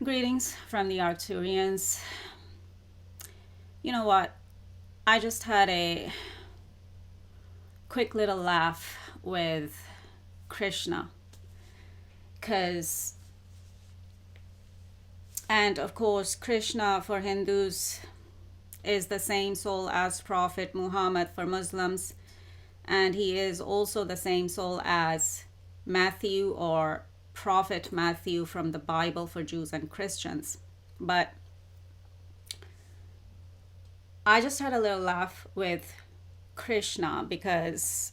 Greetings from the Arcturians. You know what? I just had a quick little laugh with Krishna. And of course, Krishna for Hindus is the same soul as Prophet Muhammad for Muslims. And he is also the same soul as Matthew or Prophet Matthew from the Bible for Jews and Christians. But I just had a little laugh with Krishna because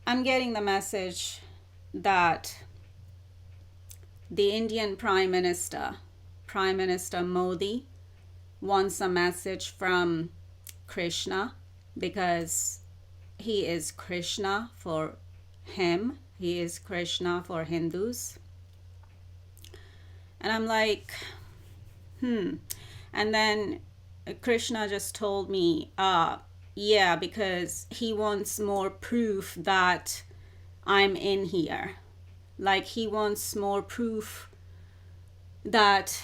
I'm getting the message that the Indian Prime Minister, Prime Minister Modi, wants a message from Krishna because he is Krishna for him, he is Krishna for Hindus. And I'm like, And then Krishna just told me, yeah, because he wants more proof that I'm in here. Like he wants more proof that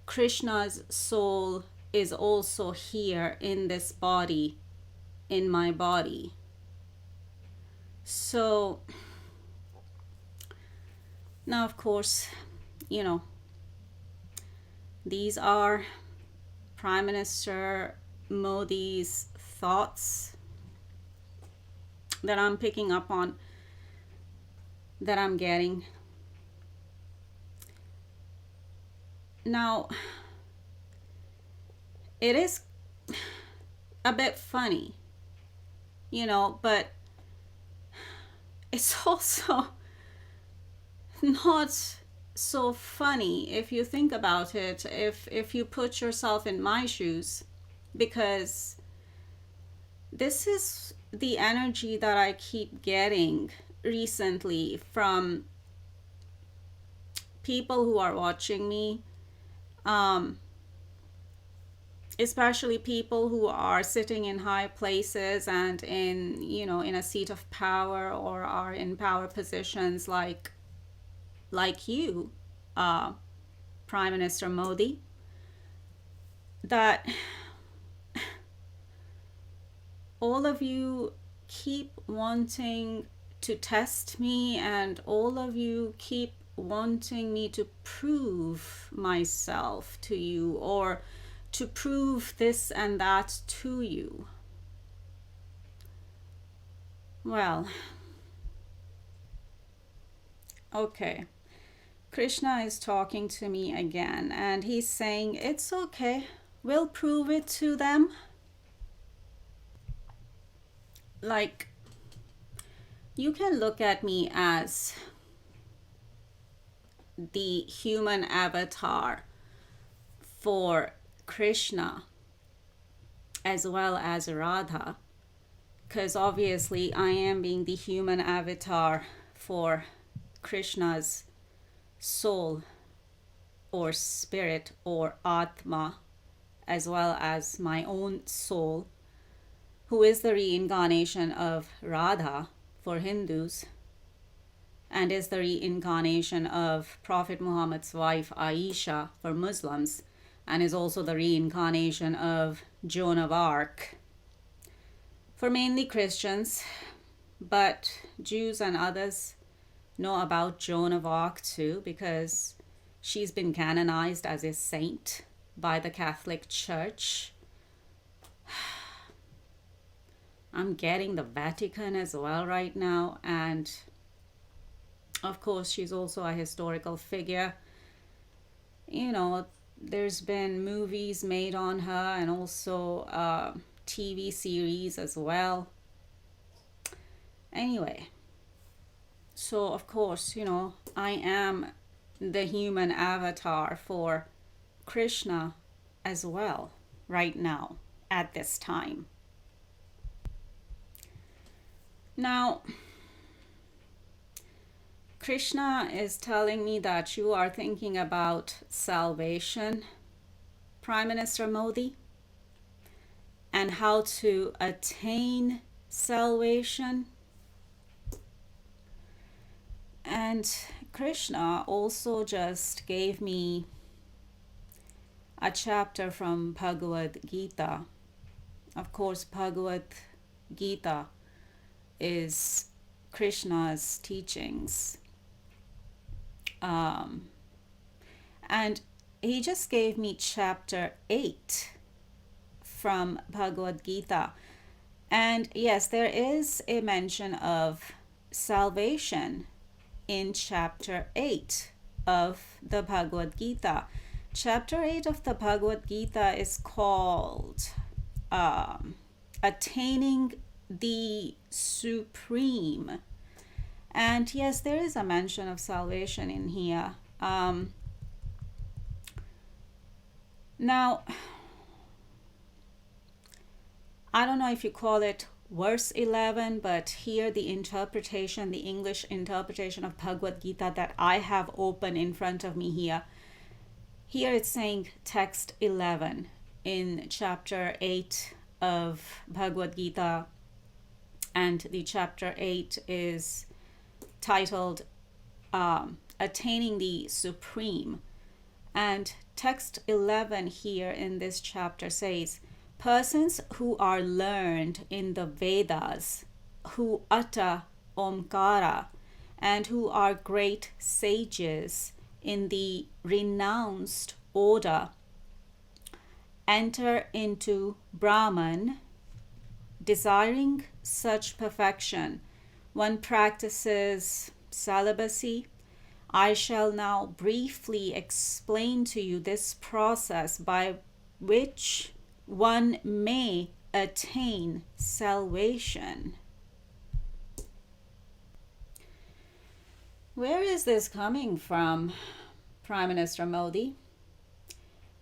Krishna's soul is also here in this body, in my body. So now, of course, these are Prime Minister Modi's thoughts that I'm picking up on, that I'm getting. Now, it is a bit funny, but it's also not so funny if you think about it, if you put yourself in my shoes, because this is the energy that I keep getting recently from people who are watching me, especially people who are sitting in high places and in a seat of power, or are in power positions like you, Prime Minister Modi, that all of you keep wanting to test me, and all of you keep wanting me to prove myself to you, or to prove this and that to you. Well, okay. Krishna is talking to me again, and he's saying, it's okay, we'll prove it to them. Like, you can look at me as the human avatar for Krishna as well as Radha, because obviously I am being the human avatar for Krishna's soul or spirit or Atma, as well as my own soul, who is the reincarnation of Radha for Hindus, and is the reincarnation of Prophet Muhammad's wife Aisha for Muslims, and is also the reincarnation of Joan of Arc for mainly Christians, but Jews and others know about Joan of Arc too, because she's been canonized as a saint by the Catholic Church. I'm getting the Vatican as well right now, and of course she's also a historical figure. There's been movies made on her, and also TV series as well. Anyway, so of course, I am the human avatar for Krishna as well right now at this time. Now, Krishna is telling me that you are thinking about salvation, Prime Minister Modi, and how to attain salvation. And Krishna also just gave me a chapter from Bhagavad Gita. Of course, Bhagavad Gita is Krishna's teachings. And he just gave me chapter 8 from Bhagavad Gita. And yes, there is a mention of salvation in chapter 8 of the Bhagavad Gita. Chapter 8 of the Bhagavad Gita is called Attaining the Supreme. And yes, there is a mention of salvation in here. Now, I don't know if you call it verse 11, but here the interpretation, the English interpretation of Bhagavad Gita that I have open in front of me here. Here it's saying text 11 in chapter 8 of Bhagavad Gita, and the chapter 8 is titled Attaining the Supreme. And text 11 here in this chapter says, persons who are learned in the Vedas, who utter Omkara, and who are great sages in the renounced order, enter into Brahman, desiring such perfection. One practices celibacy. I shall now briefly explain to you this process by which one may attain salvation. Where is this coming from, Prime Minister Modi?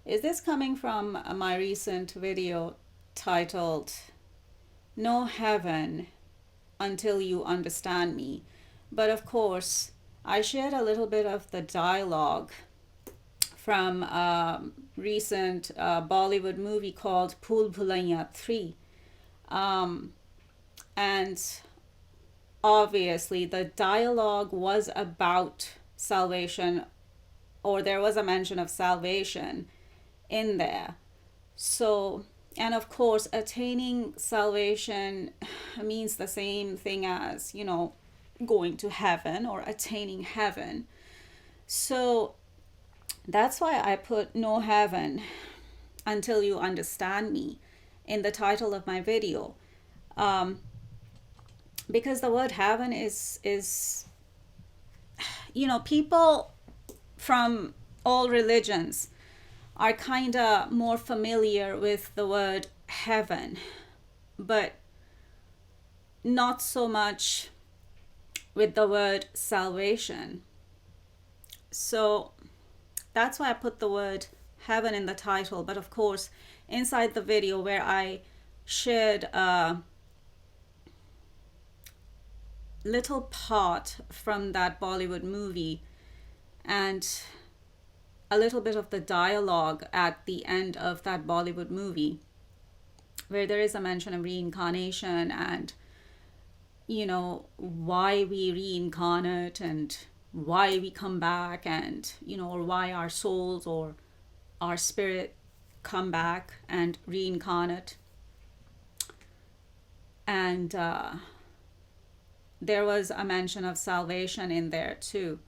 Is this coming from my recent video titled No Heaven Until You Understand Me? But of course, I shared a little bit of the dialogue from a recent Bollywood movie called Bhool Bhulaiya 3. And obviously the dialogue was about salvation, or there was a mention of salvation in there. So, and of course, attaining salvation means the same thing as, going to heaven or attaining heaven. So that's why I put no heaven until you understand me in the title of my video. Because the word heaven is people from all religions are kind of more familiar with the word heaven, but not so much with the word salvation. So that's why I put the word heaven in the title. But of course, inside the video where I shared a little part from that Bollywood movie and a little bit of the dialogue at the end of that Bollywood movie, where there is a mention of reincarnation and why we reincarnate and why we come back, and or why our souls or our spirit come back and reincarnate. And there was a mention of salvation in there too.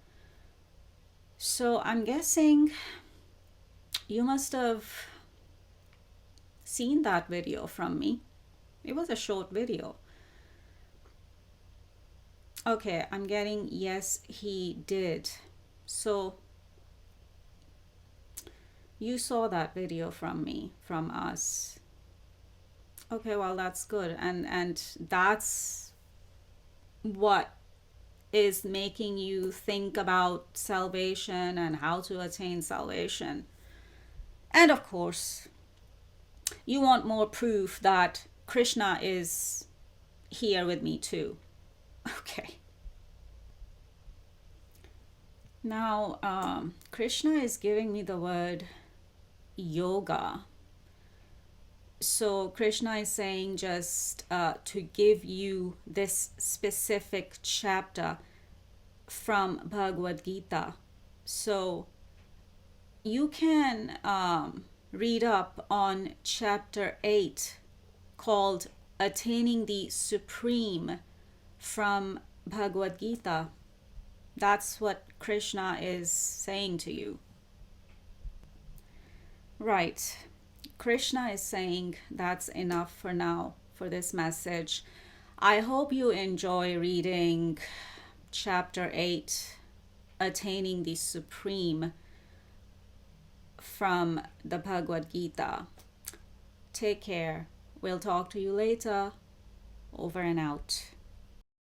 So I'm guessing you must have seen that video from me. It was a short video. Okay, I'm getting yes, he did. So you saw that video from me, from us. Okay, well, that's good. And that's what is making you think about salvation and how to attain salvation. And of course, you want more proof that Krishna is here with me too. Okay. Now, Krishna is giving me the word yoga. So Krishna is saying just to give you this specific chapter from Bhagavad Gita. So you can read up on chapter 8 called Attaining the Supreme from Bhagavad Gita. That's what Krishna is saying to you. Right. Krishna is saying that's enough for now for this message. I hope you enjoy reading chapter 8, Attaining the Supreme from the Bhagavad Gita. Take care. We'll talk to you later. Over and out.